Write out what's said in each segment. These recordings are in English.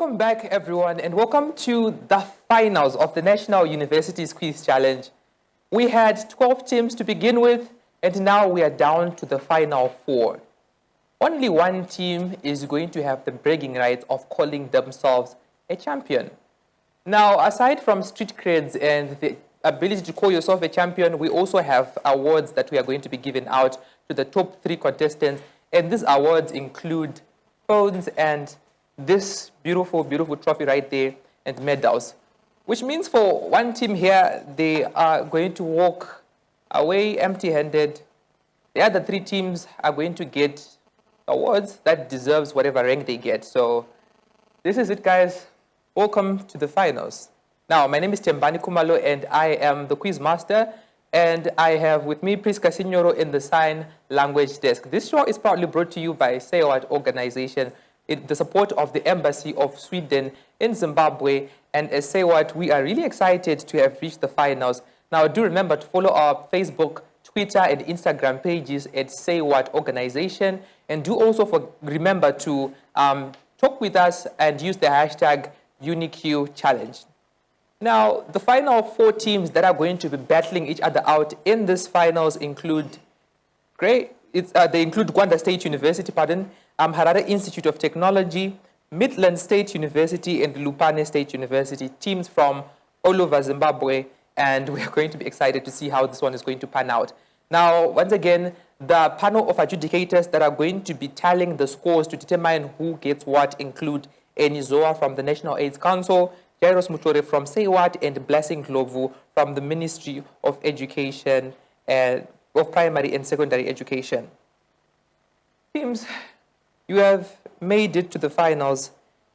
Welcome back, everyone, and welcome to the finals of the National Universities Quiz Challenge. We had 12 teams to begin with, and now we are down to the final 4. Only one team is going to have the bragging rights of calling themselves a champion. Now, aside from street creds and the ability to call yourself a champion, we also have awards that we are going to be giving out to the top 3 contestants, and these awards include phones and this beautiful, beautiful trophy right there and medals, which means for one team here, they are going to walk away empty-handed. The other 3 teams are going to get awards that deserves whatever rank they get. So this is it, guys. Welcome to the finals. Now, my name is Tembani Kumalo, and I am the quiz master, and I have with me Priska Signoro in the sign language desk. This show is proudly brought to you by SAYWAT organization, in the support of the Embassy of Sweden in Zimbabwe. And as SAYWAT, we are really excited to have reached the finals. Now, do remember to follow our Facebook, Twitter, and Instagram pages at SAYWAT organization. And do also remember to talk with us and use the hashtag UniQ Challenge. Now, the final 4 teams that are going to be battling each other out in this finals include they include Gwanda State University, Harare Institute of Technology, Midlands State University, and Lupane State University, teams from all over Zimbabwe, and we are going to be excited to see how this one is going to pan out. Now, once again, the panel of adjudicators that are going to be tallying the scores to determine who gets what include Enizoa from the National AIDS Council, Jairus Mutore from SAYWAT, and Blessing Glovu from the Ministry of Education and of Primary and Secondary Education. Teams, you have made it to the finals.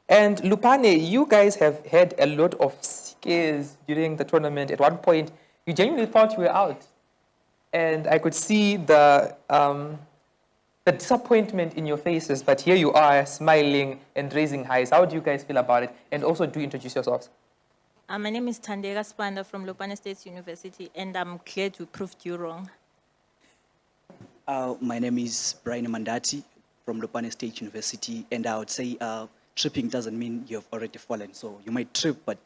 And Lupane, you guys have had a lot of scares during the tournament. At one point, you genuinely thought you were out. And I could see the disappointment in your faces, but here you are smiling and raising highs. How do you guys feel about it? And also, do introduce yourselves. My name is Tandega Spanda from Lupane State University, and I'm glad we proved you wrong. My name is Brian Mandati from Lupane State University, and I would say tripping doesn't mean you've already fallen. So you might trip, but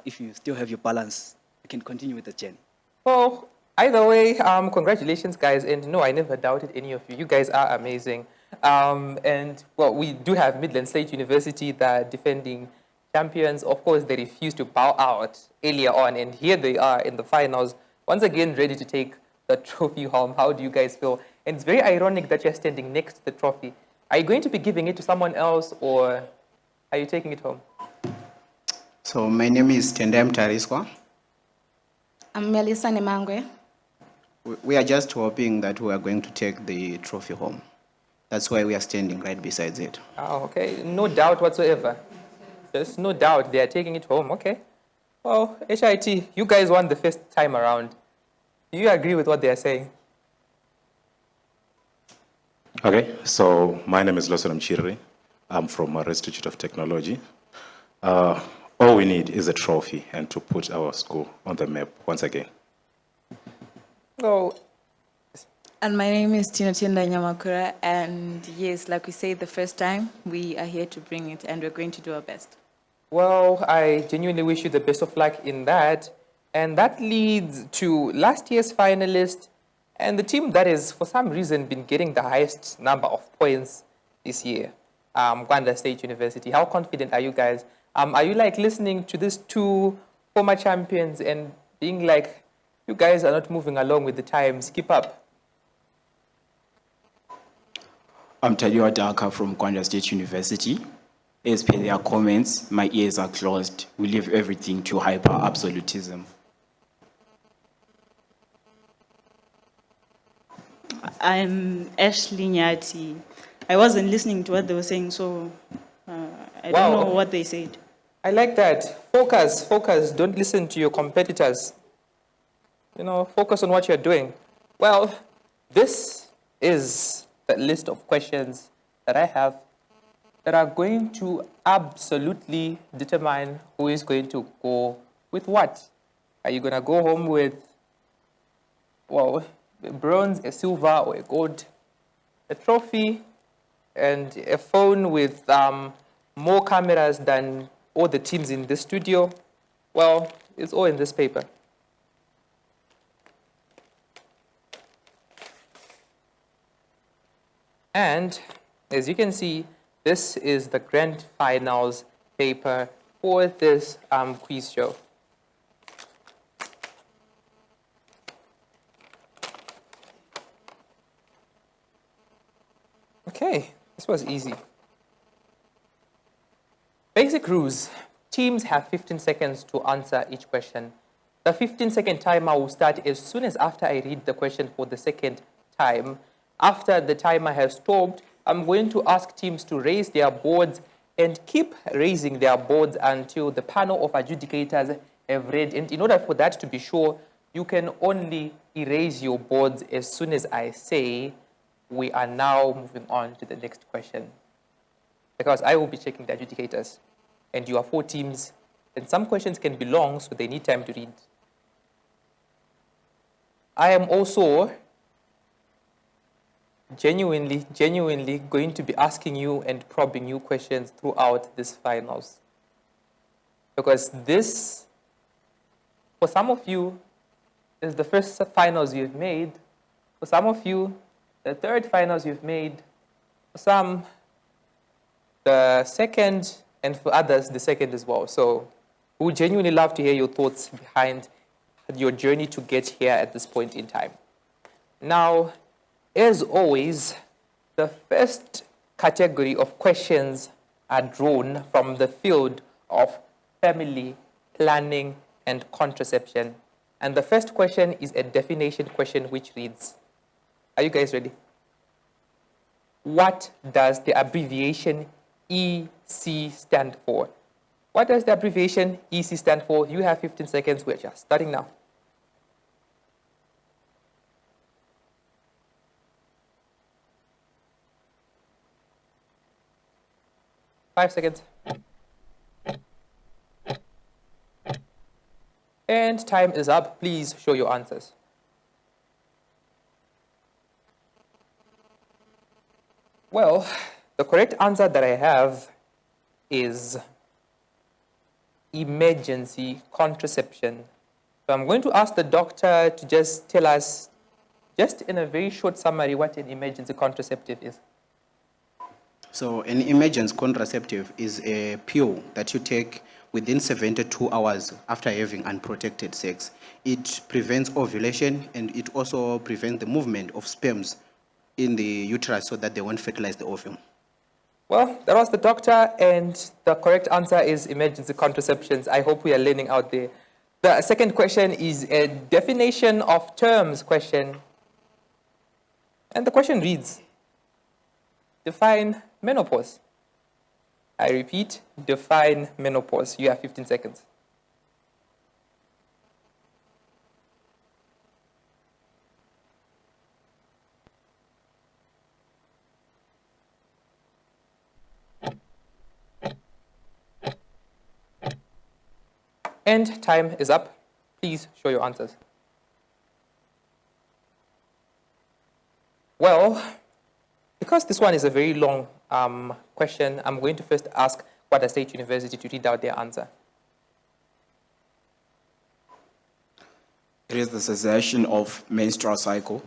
if you still have your balance, you can continue with the journey. Well, either way, congratulations, guys. And no, I never doubted any of you. You guys are amazing. And, well, we do have Midlands State University, the defending champions. Of course, they refused to bow out earlier on, and here they are in the finals, once again ready to take the trophy home. How do you guys feel? And it's very ironic that you're standing next to the trophy. Are you going to be giving it to someone else, or are you taking it home? So my name is Tendem Tariswa. I'm Melissa Nemangwe. We are just hoping that we are going to take the trophy home. That's why we are standing right beside it. Oh, okay. No doubt whatsoever. There's no doubt they are taking it home. Okay. Well, HIT, you guys won the first time around. Do you agree with what they are saying? Okay, so my name is Lawson Mchiri. I'm from Harare Institute of Technology. All we need is a trophy and to put our school on the map once again. Oh. And my name is Tina Tinda Nyamakura, and yes, like we said the first time, we are here to bring it, and we're going to do our best. Well, I genuinely wish you the best of luck in that. And that leads to last year's finalist and the team that has, for some reason, been getting the highest number of points this year, Gwanda State University. How confident are you guys? Are you like listening to these 2 former champions and being like, you guys are not moving along with the times, keep up? I'm Tadiwa Daka from Gwanda State University. As per their comments, my ears are closed. We leave everything to hyper-absolutism. I'm Ashley Nyati. I wasn't listening to what they were saying, so I don't know what they said. I like that. Focus, focus. Don't listen to your competitors. You know, focus on what you're doing. Well, this is the list of questions that I have that are going to absolutely determine who is going to go with what. Are you going to go home with, well, a bronze, a silver, or a gold, a trophy, and a phone with more cameras than all the teams in this studio? Well, it's all in this paper. And as you can see, this is the grand finals paper for this quiz show. Okay, this was easy. Basic rules. Teams have 15 seconds to answer each question. The 15-second timer will start as soon as after I read the question for the second time. After the timer has stopped, I'm going to ask teams to raise their boards and keep raising their boards until the panel of adjudicators have read. And in order for that to be sure, you can only erase your boards as soon as I say we are now moving on to the next question. Because I will be checking the adjudicators. And you are 4 teams, and some questions can be long, so they need time to read. I am also genuinely going to be asking you and probing you questions throughout this finals. Because this, for some of you, is the first finals you've made. For some of you, the third finals you've made. For some, the second, and for others, the second as well. So we would genuinely love to hear your thoughts behind your journey to get here at this point in time. Now, as always, the first category of questions are drawn from the field of family planning and contraception. And the first question is a definition question which reads, are you guys ready? What does the abbreviation EC stand for? What does the abbreviation EC stand for? You have 15 seconds. We're just starting now. Five seconds. And time is up. Please show your answers. Well, the correct answer that I have is emergency contraception. So I'm going to ask the doctor to just tell us, just in a very short summary, what an emergency contraceptive is. So an emergency contraceptive is a pill that you take within 72 hours after having unprotected sex. It prevents ovulation, and it also prevents the movement of sperms in the uterus so that they won't fertilize the ovum. Well, that was the doctor, and the correct answer is emergency contraceptions. I hope we are learning out there. The second question is a definition of terms question. And the question reads, define menopause. I repeat, define menopause. You have 15 seconds. And time is up. Please show your answers. Well, because this one is a very long question, I'm going to first ask Gwanda State University to read out their answer. It is the cessation of menstrual cycle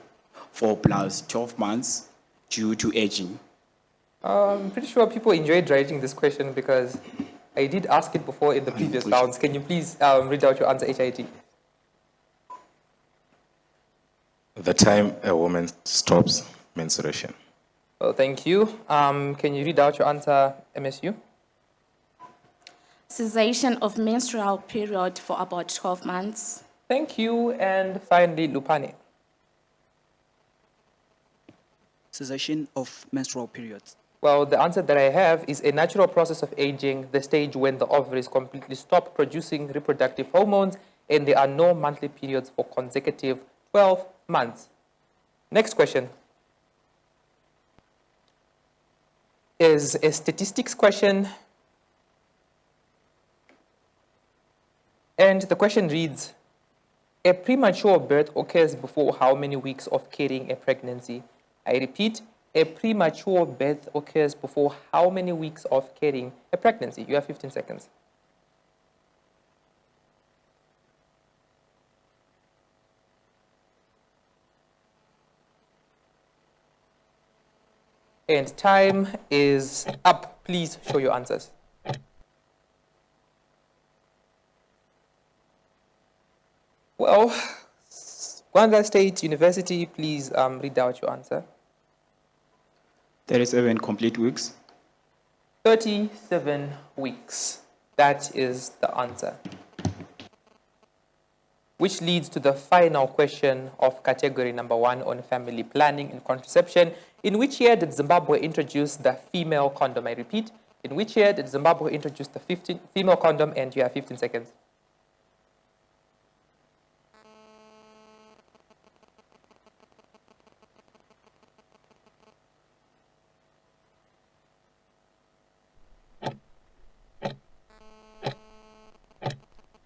4 plus 12 months due to aging. I'm pretty sure people enjoyed writing this question because I did ask it before in the previous rounds. Can you please read out your answer, HIT? The time a woman stops menstruation. Well, thank you. Can you read out your answer, MSU? Cessation of menstrual period for about 12 months. Thank you. And finally, Lupane. Cessation of menstrual periods. Well, the answer that I have is a natural process of aging, the stage when the ovaries completely stop producing reproductive hormones and there are no monthly periods for consecutive 12 months. Next question is a statistics question. And the question reads, a premature birth occurs before how many weeks of carrying a pregnancy? I repeat, a premature birth occurs before how many weeks of carrying a pregnancy? You have 15 seconds. And time is up. Please show your answers. Well, Gwanda State University, please read out your answer. 37 complete weeks. 37 weeks. That is the answer. Which leads to the final question of category number 1 on family planning and contraception. In which year did Zimbabwe introduce the female condom? I repeat, in which year did Zimbabwe introduce the female condom? And you have 15 seconds.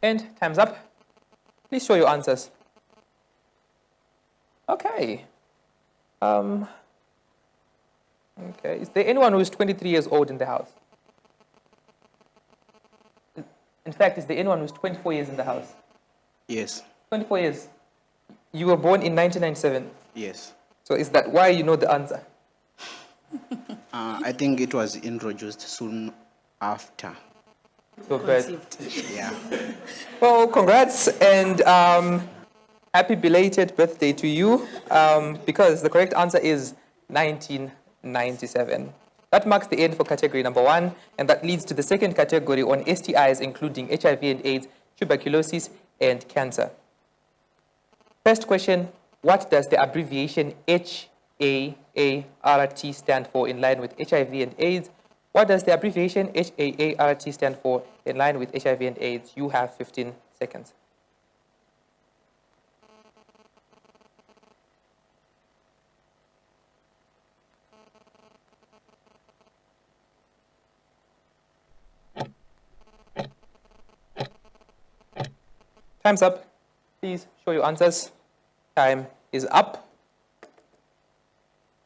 And time's up. Please show your answers. Okay. Okay. Is there anyone who is 23 years old in the house? In fact, is there anyone who's 24 years in the house? Yes. 24 years. You were born in 1997. Yes. So is that why you know the answer? I think it was introduced soon after. Your birth. Yeah. Well, congrats and happy belated birthday to you, because the correct answer is 1997. That marks the end for category number 1, and that leads to the second category on STIs, including HIV and AIDS, tuberculosis, and cancer. First question, what does the abbreviation HAART stand for in line with HIV and AIDS? What does the abbreviation HAART stand for in line with HIV and AIDS? You have 15 seconds. Time's up. Please show your answers. Time is up.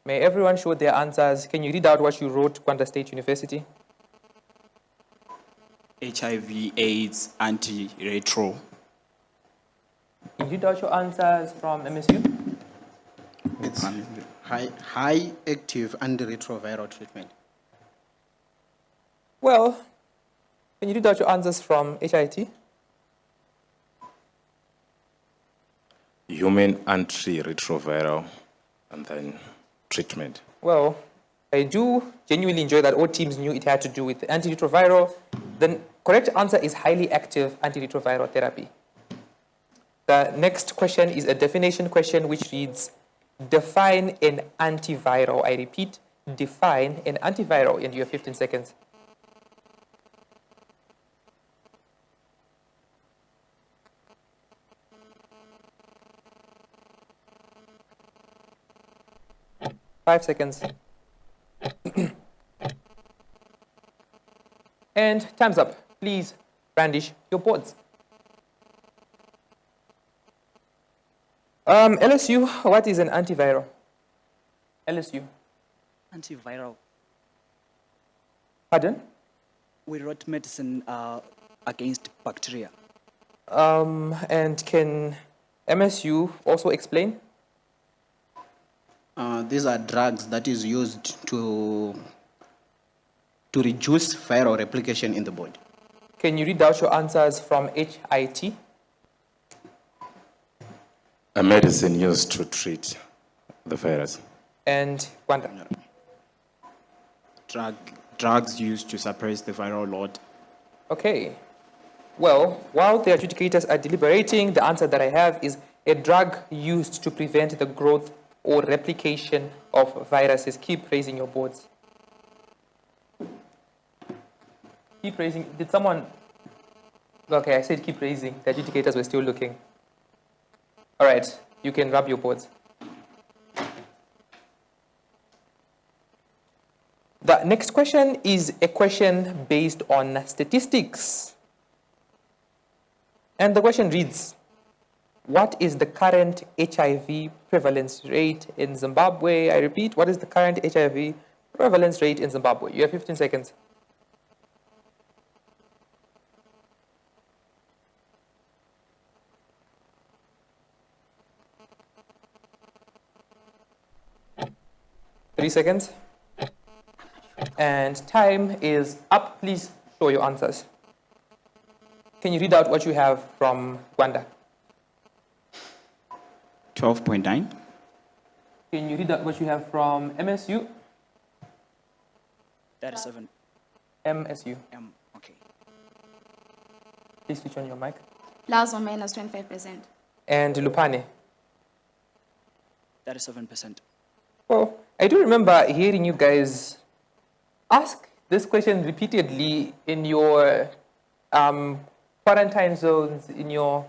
May everyone show their answers. Can you read out what you wrote, Gwanda State University? HIV, AIDS, anti-retro. Can you read out your answers from MSU? It's high active antiretroviral treatment. Well, can you read out your answers from HIT? Human antiretroviral and then treatment. Well, I do genuinely enjoy that all teams knew it had to do with antiretroviral. The correct answer is highly active antiretroviral therapy. The next question is a definition question which reads, define an antiviral. I repeat, define an antiviral, and you have 15 seconds. Five seconds. And time's up. Please brandish your boards. LSU, what is an antiviral? LSU. Antiviral. Pardon? We wrote medicine against bacteria. And can MSU also explain? These are drugs that is used to reduce viral replication in the body. Can you read out your answers from HIT? A medicine used to treat the virus. And Gwanda? Drugs used to suppress the viral load. Okay. Well, while the adjudicators are deliberating, the answer that I have is a drug used to prevent the growth or replication of viruses. Keep raising your boards. Keep raising. Did someone? Okay, I said keep raising. The adjudicators were still looking. All right, you can rub your boards. The next question is a question based on statistics. And the question reads, what is the current HIV prevalence rate in Zimbabwe? I repeat, what is the current HIV prevalence rate in Zimbabwe? You have 15 seconds. Three seconds. And time is up. Please show your answers. Can you read out what you have from Gwanda? 12.9. Can you read out what you have from MSU? That is 7. MSU. Okay. Please switch on your mic. Plus or minus 25%. And Lupane. That is 7%. Well, I do remember hearing you guys ask this question repeatedly in your quarantine zones, in your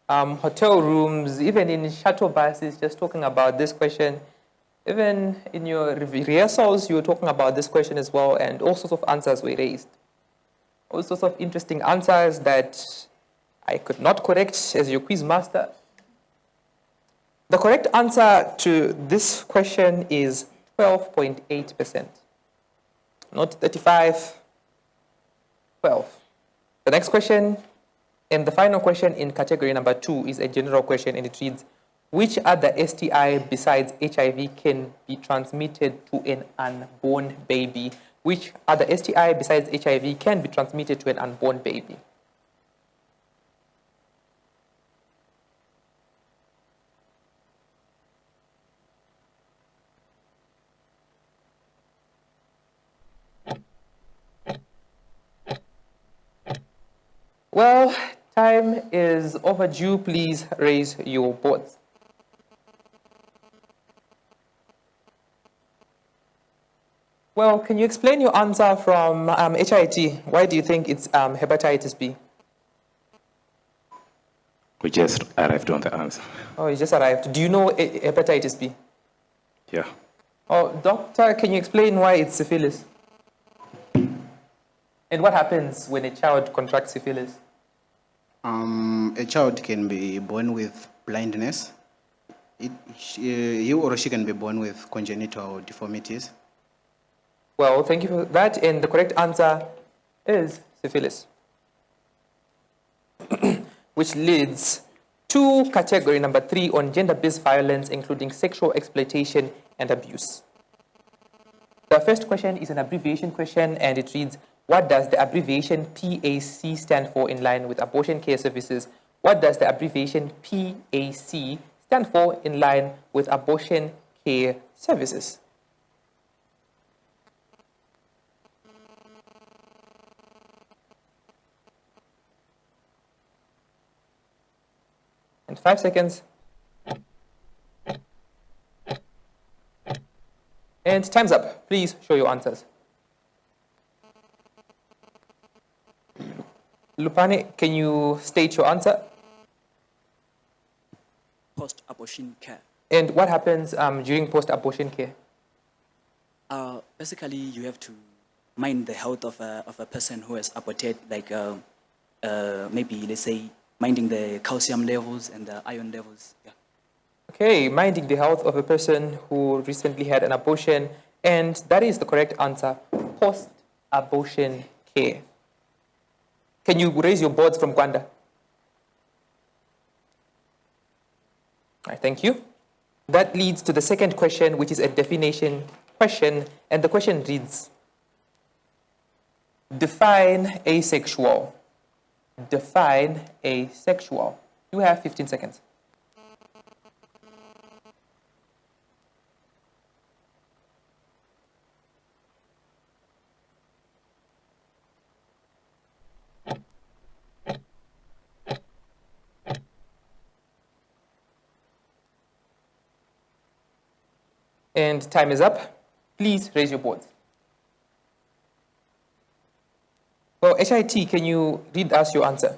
hotel rooms, even in shuttle buses, just talking about this question. Even in your rehearsals, you were talking about this question as well, and all sorts of answers were raised. All sorts of interesting answers that I could not correct as your quiz master. The correct answer to this question is 12.8%. Not 35, 12. The next question, and the final question in category number 2, is a general question, and it reads, which other STI besides HIV can be transmitted to an unborn baby? Which other STI besides HIV can be transmitted to an unborn baby? Well, time is overdue. Please raise your boards. Well, can you explain your answer from HIT? Why do you think it's hepatitis B? We just arrived on the answer. Oh, you just arrived. Do you know hepatitis B? Yeah. Oh, doctor, can you explain why it's syphilis? And what happens when a child contracts syphilis? A child can be born with blindness. He or she can be born with congenital deformities. Well, thank you for that. And the correct answer is syphilis. Which leads to category number 3 on gender-based violence, including sexual exploitation and abuse. The first question is an abbreviation question, and it reads, what does the abbreviation PAC stand for in line with abortion care services? What does the abbreviation PAC stand for in line with abortion care services? And 5 seconds. And time's up. Please show your answers. Lupane, can you state your answer? Post-abortion care. And what happens during post-abortion care? Basically, you have to mind the health of a person who has aborted, like maybe, let's say, minding the calcium levels and the iron levels. Yeah. Okay, minding the health of a person who recently had an abortion, and that is the correct answer, post-abortion care. Can you raise your boards from Gwanda? All right, thank you. That leads to the second question, which is a definition question, and the question reads, define asexual. Define asexual. You have 15 seconds. And time is up. Please raise your boards. Well, HIT, can you read us your answer?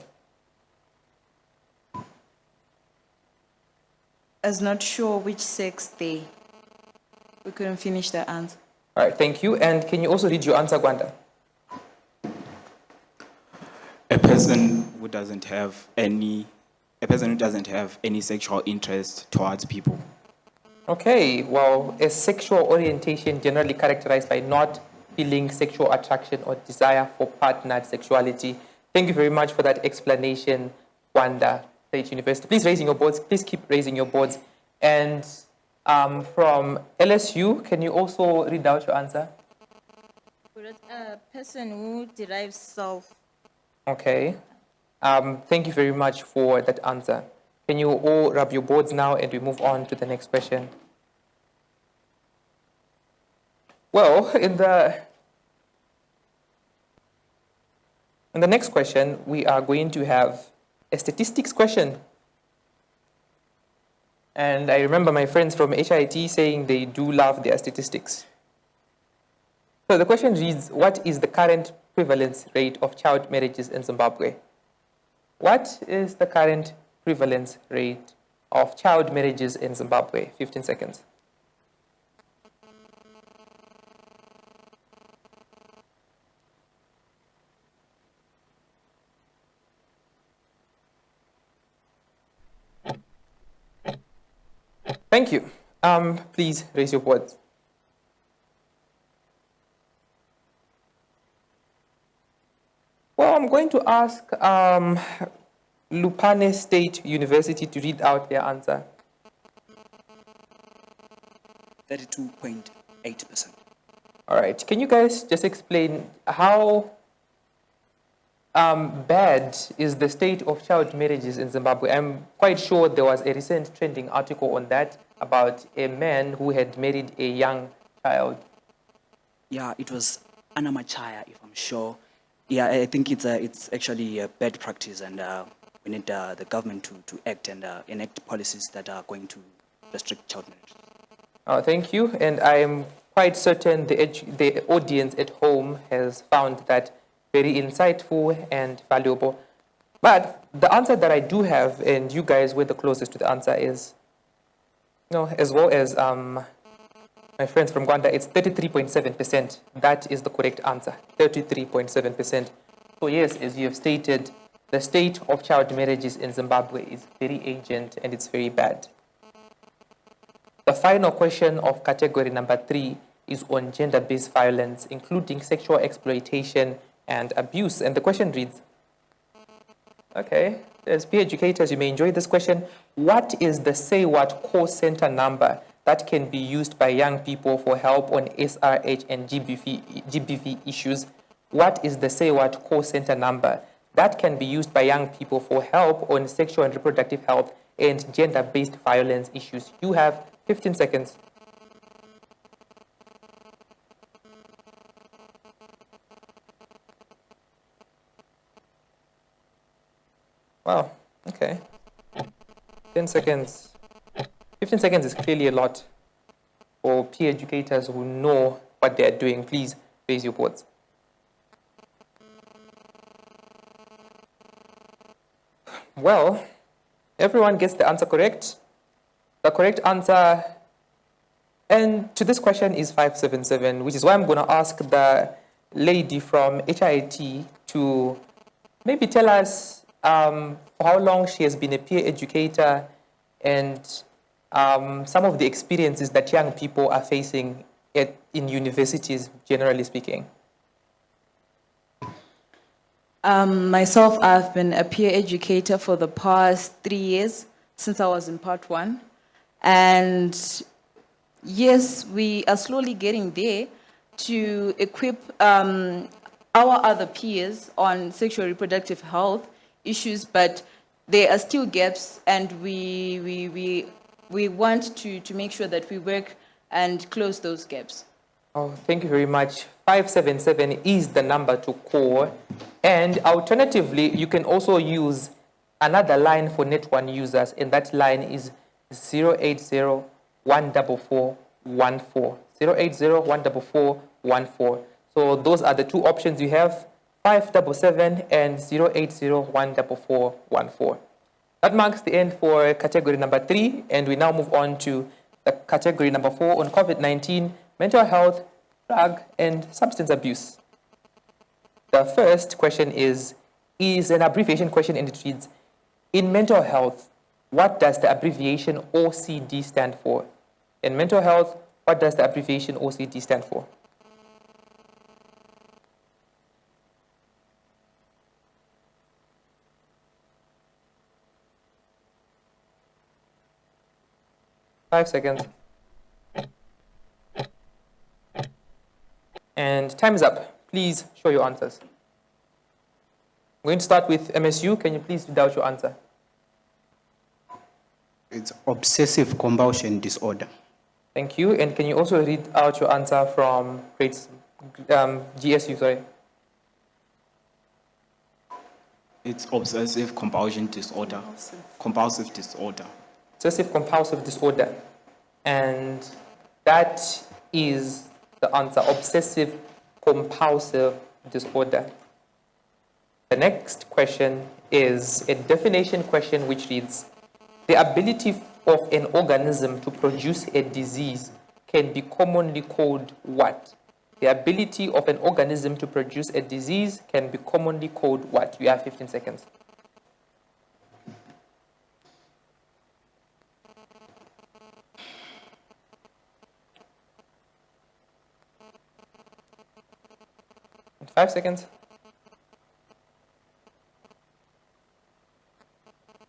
As not sure which sex they. We couldn't finish the answer. All right, thank you. And can you also read your answer, Gwanda? A person who doesn't have any a person who doesn't have any sexual interest towards people. Okay, well, a sexual orientation generally characterized by not feeling sexual attraction or desire for partnered sexuality. Thank you very much for that explanation, Gwanda State University. Please raising your boards. Please keep raising your boards. And from LSU, can you also read out your answer? A person who derives self. Okay. Thank you very much for that answer. Can you all rub your boards now and we move on to the next question? Well, in the next question, we are going to have a statistics question. And I remember my friends from HIT saying they do love their statistics. So the question reads, what is the current prevalence rate of child marriages in Zimbabwe? What is the current prevalence rate of child marriages in Zimbabwe? 15 seconds. Thank you. Please raise your boards. Well, I'm going to ask Lupane State University to read out their answer. 32.8%. All right. Can you guys just explain how bad is the state of child marriages in Zimbabwe? I'm quite sure there was a recent trending article on that about a man who had married a young child. Yeah, it was Anna Machaya, if I'm sure. Yeah, I think it's actually a bad practice, and we need the government to act and enact policies that are going to restrict child marriage. Thank you. And I am quite certain the audience at home has found that very insightful and valuable. But the answer that I do have, and you guys were the closest to the answer, is, as well as my friends from Gwanda, it's 33.7%. That is the correct answer, 33.7%. So yes, as you have stated, the state of child marriages in Zimbabwe is very ancient and it's very bad. The final question of category number 3 is on gender-based violence, including sexual exploitation and abuse. And the question reads, okay, as peer educators, you may enjoy this question. What is the Say What call center number that can be used by young people for help on SRH and GBV issues? What is the Say What call center number that can be used by young people for help on sexual and reproductive health and gender-based violence issues? You have 15 seconds. Wow, okay. 10 seconds. 15 seconds is clearly a lot for peer educators who know what they're doing. Please raise your boards. Well, everyone gets the answer correct. The correct answer and to this question is 577, which is why I'm going to ask the lady from HIT to maybe tell us for how long she has been a peer educator and some of the experiences that young people are facing in universities, generally speaking. Myself, I've been a peer educator for the past 3 years, since I was in part 1. And yes, we are slowly getting there to equip our other peers on sexual reproductive health issues, but there are still gaps, and we want to make sure that we work and close those gaps. Oh, thank you very much. 577 is the number to call. And alternatively, you can also use another line for Net 1 users, and that line is 080-144-14. 080-144-14. So those are the two options you have, 577 and 080-144-14. That marks the end for category number 3, and we now move on to the category number 4 on COVID-19, mental health, drug, and substance abuse. The first question is an abbreviation question, and it reads, In mental health, what does the abbreviation OCD stand for? In mental health, what does the abbreviation OCD stand for? Five seconds. And time is up. Please show your answers. I'm going to start with MSU. Can you please read out your answer? It's obsessive compulsion disorder. Thank you. And can you also read out your answer from GSU, sorry? It's obsessive compulsion disorder. Compulsive disorder. Obsessive compulsive disorder. And that is the answer, obsessive compulsive disorder. The next question is a definition question which reads, the ability of an organism to produce a disease can be commonly called what? The ability of an organism to produce a disease can be commonly called what? You have 15 seconds. And 5 seconds.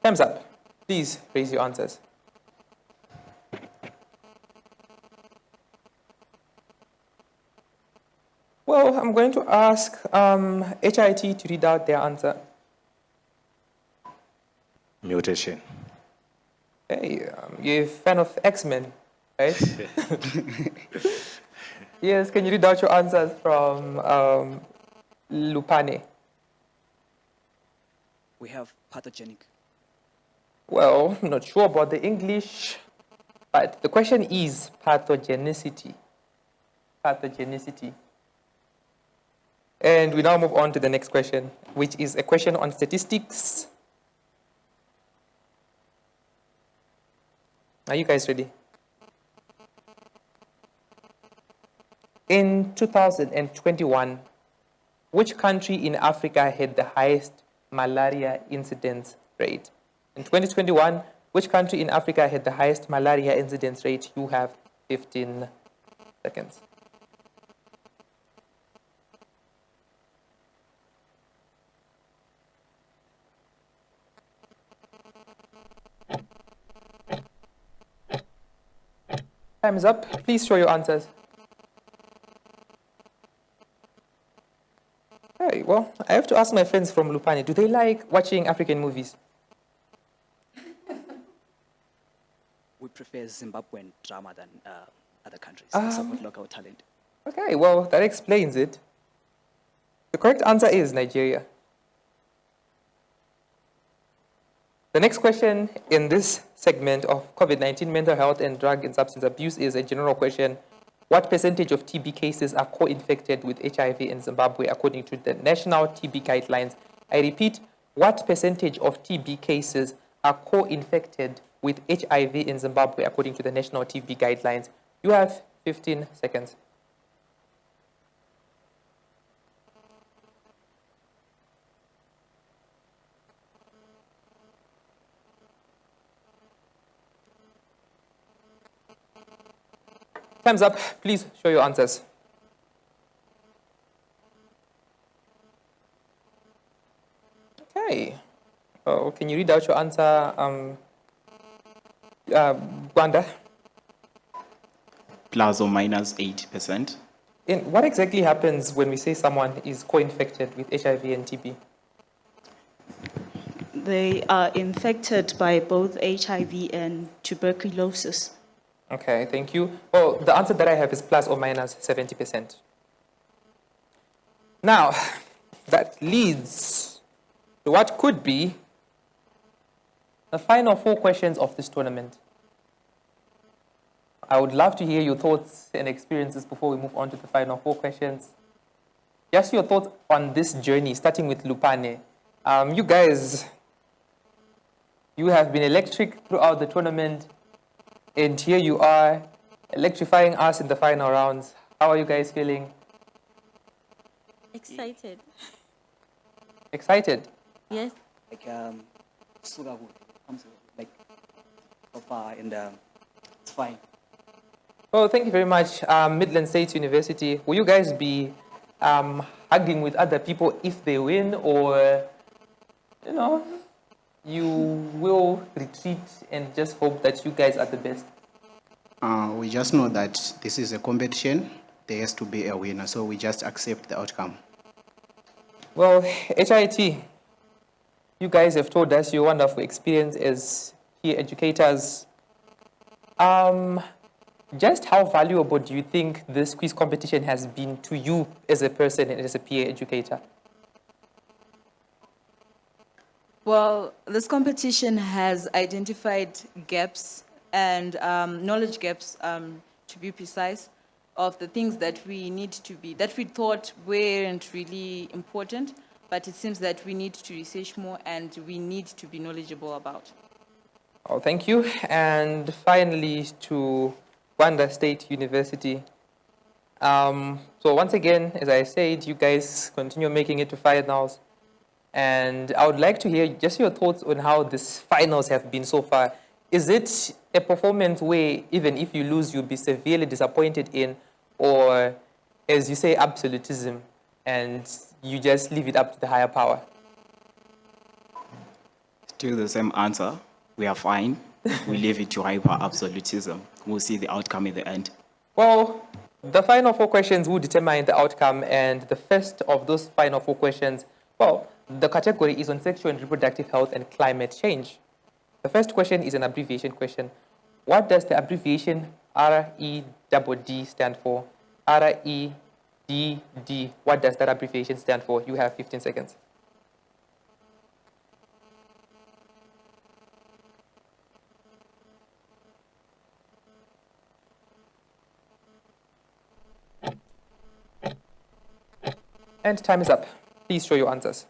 Time's up. Please raise your answers. Well, I'm going to ask HIT to read out their answer. Mutation. Hey, you're a fan of X-Men, right? Yes, can you read out your answers from Lupane? We have pathogenic. Well, I'm not sure about the English, but the question is pathogenicity. Pathogenicity. And we now move on to the next question, which is a question on statistics. Are you guys ready? In 2021, which country in Africa had the highest malaria incidence rate? In 2021, which country in Africa had the highest malaria incidence rate? You have 15 seconds. Time is up. Please show your answers. Okay, well, I have to ask my friends from Lupane, do they like watching African movies? We prefer Zimbabwean drama than other countries. We support local talent. Okay, well, that explains it. The correct answer is Nigeria. The next question in this segment of COVID-19 mental health and drug and substance abuse is a general question. What percentage of TB cases are co-infected with HIV in Zimbabwe according to the national TB guidelines? I repeat, what percentage of TB cases are co-infected with HIV in Zimbabwe according to the national TB guidelines? You have 15 seconds. Time's up. Please show your answers. Okay. Oh, can you read out your answer, Gwanda? Plus or minus 8%. And what exactly happens when we say someone is co-infected with HIV and TB? They are infected by both HIV and tuberculosis. Okay, thank you. Well, the answer that I have is plus or minus 70%. Now, that leads to what could be the final 4 questions of this tournament. I would love to hear your thoughts and experiences before we move on to the final 4 questions. Just your thoughts on this journey, starting with Lupane. You guys, you have been electric throughout the tournament. And here you are, electrifying us in the final rounds. How are you guys feeling? Excited. Excited? Yes. Like, Suka kude, comes like so far, and it's fine. Well, thank you very much, Midlands State University. Will you guys be hugging with other people if they win, or, you know, you will retreat and just hope that you guys are the best? We just know that this is a competition. There has to be a winner, so we just accept the outcome. Well, HIT, you guys have told us your wonderful experience as peer educators. Just how valuable do you think this quiz competition has been to you as a person and as a peer educator? Well, this competition has identified gaps and knowledge gaps, to be precise, of the things that we need to be, that we thought weren't really important, but it seems that we need to research more and we need to be knowledgeable about. Oh, thank you. And finally, to Gwanda State University. So once again, as I said, you guys continue making it to finals. And I would like to hear just your thoughts on how these finals have been so far. Is it a performance where even if you lose, you'll be severely disappointed in, or as you say, absolutism, and you just leave it up to the higher power? Still the same answer. We are fine. We leave it to hyper absolutism. We'll see the outcome in the end. Well, the final 4 questions will determine the outcome, and the first of those final 4 questions, well, the category is on sexual and reproductive health and climate change. The first question is an abbreviation question. What does the abbreviation REDD stand for? REDD. What does that abbreviation stand for? You have 15 seconds. And time is up. Please show your answers.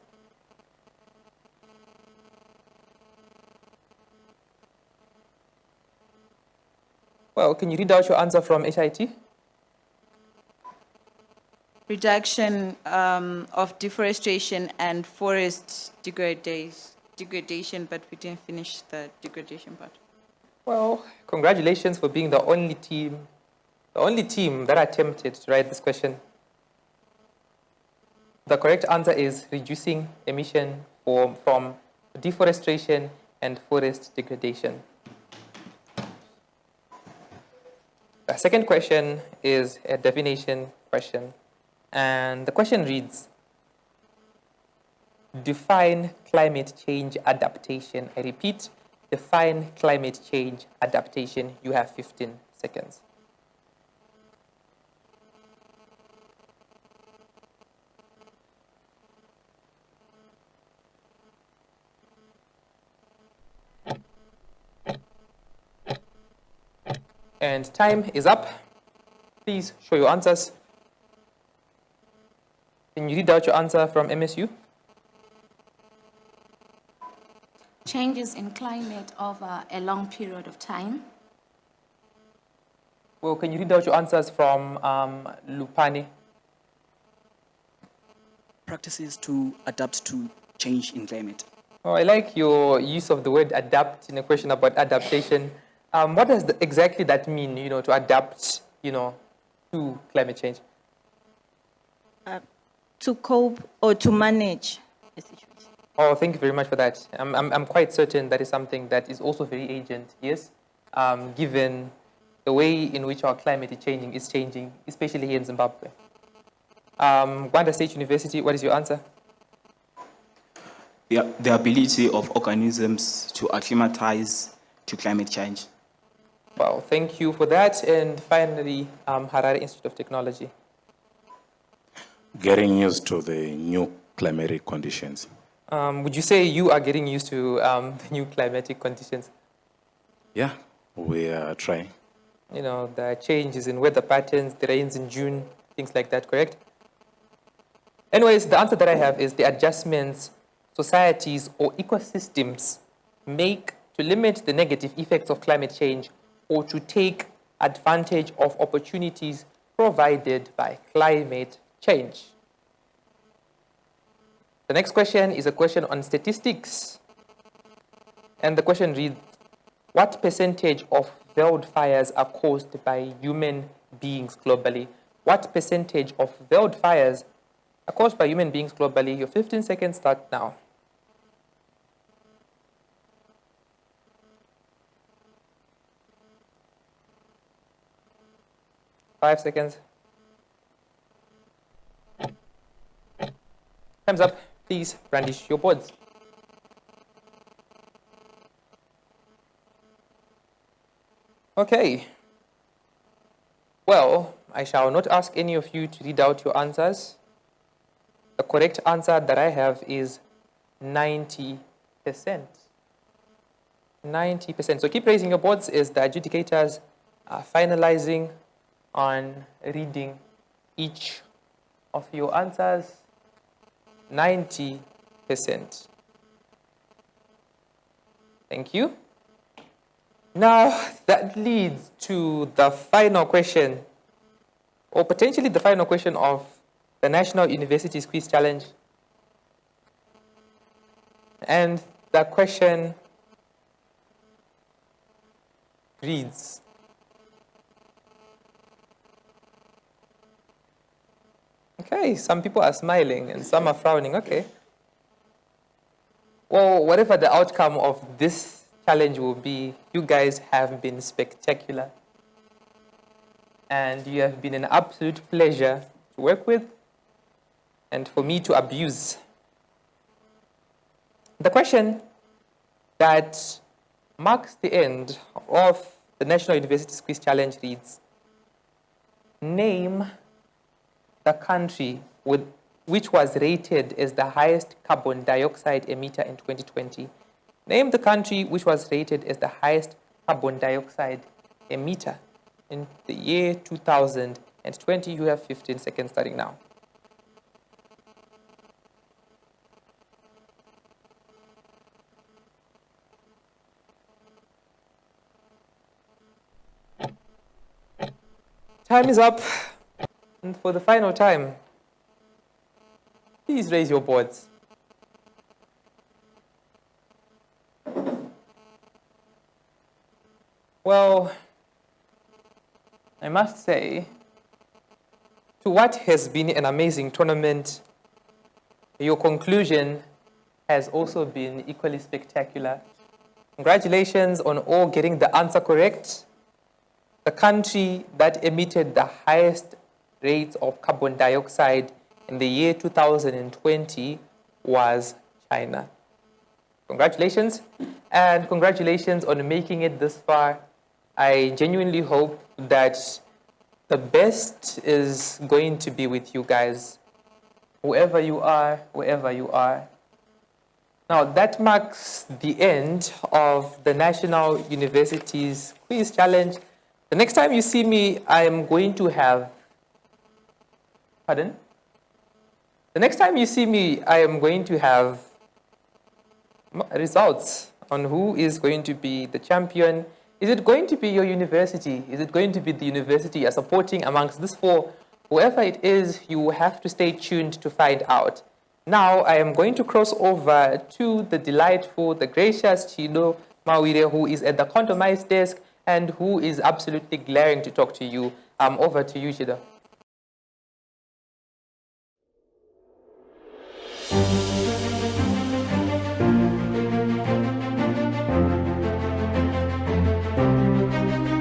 Well, can you read out your answer from HIT? Reduction of deforestation and forest degradation, but we didn't finish the degradation part. Well, congratulations for being the only team that attempted to write this question. The correct answer is reducing emission from deforestation and forest degradation. The second question is a definition question. And the question reads, define climate change adaptation. I repeat, define climate change adaptation. You have 15 seconds. And time is up. Please show your answers. Can you read out your answer from MSU? Changes in climate over a long period of time. Well, can you read out your answers from Lupane? Practices to adapt to change in climate. Oh, I like your use of the word adapt in a question about adaptation. What does exactly that mean, to adapt, to climate change? To cope or to manage a situation. Oh, thank you very much for that. I'm quite certain that is something that is also very urgent, yes, given the way in which our climate is changing, especially here in Zimbabwe. Gwanda State University, what is your answer? The ability of organisms to acclimatize to climate change. Well, thank you for that. And finally, Harare Institute of Technology. Getting used to the new climatic conditions. Would you say you are getting used to the new climatic conditions? Yeah, we are trying. The changes in weather patterns, the rains in June, things like that, correct? Anyways, the answer that I have is the adjustments societies or ecosystems make to limit the negative effects of climate change or to take advantage of opportunities provided by climate change. The next question is a question on statistics. And the question reads, what percentage of wildfires are caused by human beings globally? What percentage of wildfires are caused by human beings globally? Your 15 seconds start now. 5 seconds. Time's up. Please brandish your boards. Okay. Well, I shall not ask any of you to read out your answers. The correct answer that I have is 90%. 90%. So keep raising your boards as the adjudicators are finalizing on reading each of your answers. 90%. Thank you. Now, that leads to the final question, or potentially the final question of the National Universities Quiz Challenge. And the question reads, okay, some people are smiling and some are frowning, okay. Well, whatever the outcome of this challenge will be, you guys have been spectacular. And you have been an absolute pleasure to work with and for me to abuse. The question that marks the end of the National Universities Quiz Challenge reads, name the country which was rated as the highest carbon dioxide emitter in 2020. Name the country which was rated as the highest carbon dioxide emitter in the year 2020. You have 15 seconds starting now. Time is up. And for the final time, please raise your boards. Well, I must say, to what has been an amazing tournament, your conclusion has also been equally spectacular. Congratulations on all getting the answer correct. The country that emitted the highest rates of carbon dioxide in the year 2020 was China. Congratulations, and congratulations on making it this far. I genuinely hope that the best is going to be with you guys, whoever you are, wherever you are. Now, that marks the end of the National Universities Quiz Challenge. The next time you see me, I am going to have, pardon? The next time you see me, I am going to have results on who is going to be the champion. Is it going to be your university? Is it going to be the university you're supporting amongst these four? Whoever it is, you have to stay tuned to find out. Now, I am going to cross over to the delightful, the gracious Chido Mawire, who is at the contomize desk and who is absolutely glaring to talk to you. Over to you, Chido.